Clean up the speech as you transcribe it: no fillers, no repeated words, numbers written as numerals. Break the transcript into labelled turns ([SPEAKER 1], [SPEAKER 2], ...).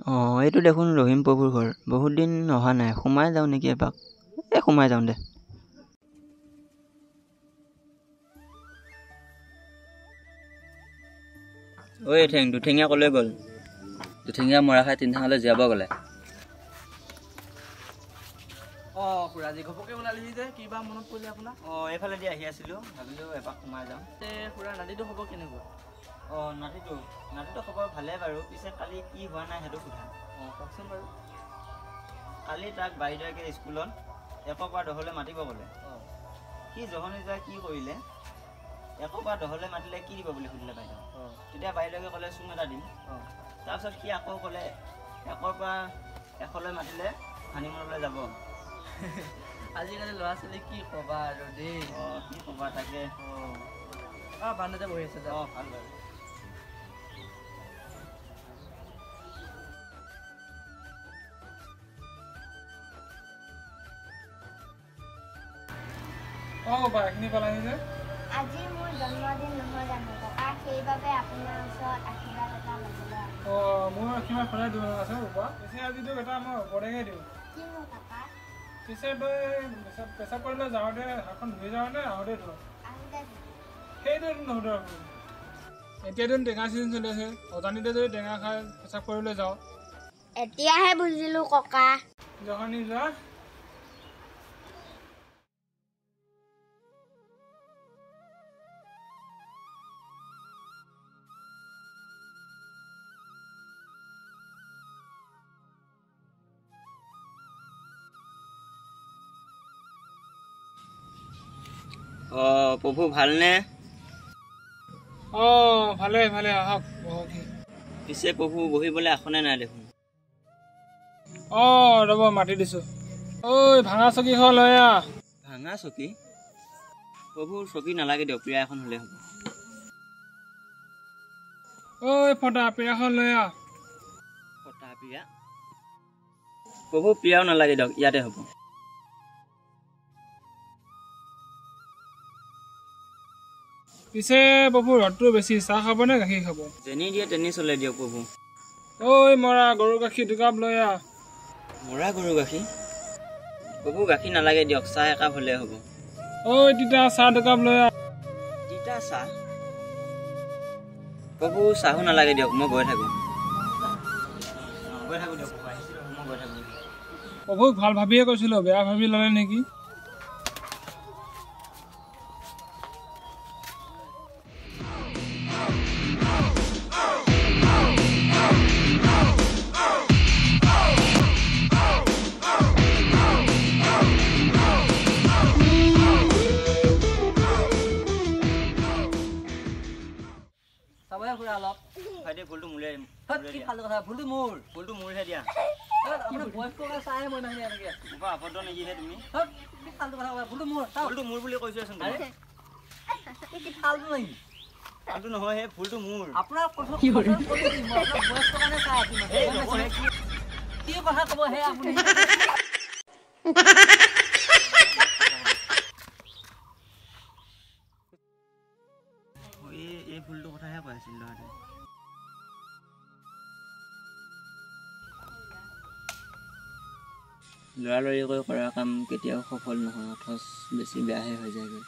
[SPEAKER 1] এইটো দেখোন ৰহিম প্ৰভুৰ ঘৰ। বহুত দিন অহা নাই, সোমাই যাওঁ নেকি এপাক। সোমাই যাওঁ দে। ঐ দুঠেঙীয়া কলৈ গ'ল?
[SPEAKER 2] দুঠেঙীয়া মৰা খাই তিনিঠাঙলৈ জীয়াব গ'লে।
[SPEAKER 3] খুৰা আজি ঘপকে ওলালি যে কিবা মনত পৰিলে আপোনাৰ?
[SPEAKER 1] এইফালেদি আহি আছিলোঁ, ভাবিলোঁ এপাক সোমাই যাওঁ।
[SPEAKER 3] খুৰা নাতিটো খবৰ কেনেকুৱা?
[SPEAKER 1] নাতিটো খবৰ ভালে বাৰু, পিছে কালি কি হোৱা নাই সেইটো সোধা।
[SPEAKER 3] কওকচোন বাৰু।
[SPEAKER 1] কালি তাক বাইদেউকে স্কুলত 1ৰ পৰা 10লৈ মাতিব ক'লে। সি জহনি যায় কি কৰিলে, 1ৰ পৰা 10লৈ মাতিলে কি দিব বুলি সুধিলে বাইদেউ। তেতিয়া বাইদেউকে ক'লে চুম এটা দিম। তাৰপিছত সি আকৌ ক'লে 1ৰ পৰা 100লৈ মাতিলে হানিমুনলৈ যাব।
[SPEAKER 3] আজিকালি ল'ৰা ছোৱালী কি ক'বা আৰু দেই।
[SPEAKER 1] কি ক'বা তাকে।
[SPEAKER 3] বান্ধতে বহি আছে যা।
[SPEAKER 1] ভাল বাৰু।
[SPEAKER 4] এইখিনি পালাহি যে।
[SPEAKER 5] আজি মোৰ জন্মদিন নহয় জানো ককা, সেইবাবে আপোনাৰ ওচৰত আশীৰ্বাদ এটা ল'বলৈ
[SPEAKER 4] মোৰ আশীৰ্বাদ সদায় দিব আছে ৰূপা। পিছে আজিতো এটা মই ওপৰতেহে দিওঁ।
[SPEAKER 5] কিনো ককা?
[SPEAKER 4] পিছে তই পেচাব কৰিলে যাওঁতে হাতখন ধুই যাওঁনে আহোঁতে ধৰ? সেইটোৱেতো নোসোধৰ। এতিয়াতো টেঙা চিজন চলি আছে, অজানিতে যদি টেঙা খাই পেচাব কৰিবলৈ যাওঁ।
[SPEAKER 5] এতিয়াহে বুজিলোঁ ককা।
[SPEAKER 4] জহনি যোৱা।
[SPEAKER 1] প্ৰভু ভালনে?
[SPEAKER 4] ভালে ভালে, আহক বহকহি।
[SPEAKER 1] পিছে প্ৰভু বহিবলৈ আসনে নাই দেখোন।
[SPEAKER 4] ৰ'ব মাতি দিছোঁ। ভাঙা চকীখন লৈ আহ।
[SPEAKER 1] ভাঙা চকী? প্ৰভু চকী নালাগে দিয়ক, পীৰা এখন হ'লে হ'ব।
[SPEAKER 4] ফটা পীৰাখন লৈ আহ।
[SPEAKER 1] ফটা পীৰা? প্ৰভু পীৰাও নালাগে দিয়ক, ইয়াতে হ'ব।
[SPEAKER 4] পিছে প্ৰভু ৰ'দটো বেছি, চাহ খাবনে গাখীৰ খাব?
[SPEAKER 1] যেনি দিয়ে তেনি চলে দিয়ক প্ৰভু।
[SPEAKER 4] মৰা গৰু গাখীৰ 2 কাপ লৈ আহ।
[SPEAKER 1] মৰা গৰু গাখীৰ? প্ৰভু গাখীৰ নালাগে দিয়ক, চাহ একাপ হ'লে হ'ব।
[SPEAKER 4] তিতা চাহ 2 কাপ লৈ আহ।
[SPEAKER 1] তিতা চাহ? প্ৰভু চাহো নালাগে দিয়ক, মই গৈ থাকোঁ। দিয়ক মই গৈ থাকোঁ।
[SPEAKER 4] প্ৰভুক ভাল ভাবিয়ে কৈছিলোঁ, বেয়া ভাবি ল'লে নেকি?
[SPEAKER 3] চাবহে খুৰা অলপ।
[SPEAKER 1] ভাইটি ফুলটো মোলে
[SPEAKER 3] কি ফাল্টু কথা, ফুলটো মোৰ।
[SPEAKER 1] ফুলটো মোৰহে দিয়া।
[SPEAKER 3] আপোনাৰ বয়স্ক চাহে মই নাহিলে এনেকৈ আছোঁ।
[SPEAKER 1] আবদ্ধ নেকিহে তুমি?
[SPEAKER 3] কি ফাল্টু কথা ক'বা, ফুলটো মোৰ।
[SPEAKER 1] ফুলটো মোৰ বুলি কৈছোচোন।
[SPEAKER 3] কি ফাল্টু নেকি?
[SPEAKER 1] ফাল্টু নহয়, সেই ফুলটো মোৰ।
[SPEAKER 3] আপোনাৰ কথা কি মই আপোনাৰ বয়স্ক কাৰণে চাই আছোঁ মানে। কি কথা ক'ব হে আপুনি?
[SPEAKER 1] এই ফুলটোৰ কথাহে কৈ আছিল ল'ৰাটোৱে। লৰালৰিকৈ কৰা কাম কেতিয়াও সফল নহয়, অথচ বেছি বেয়াহে হৈ যায়গৈ।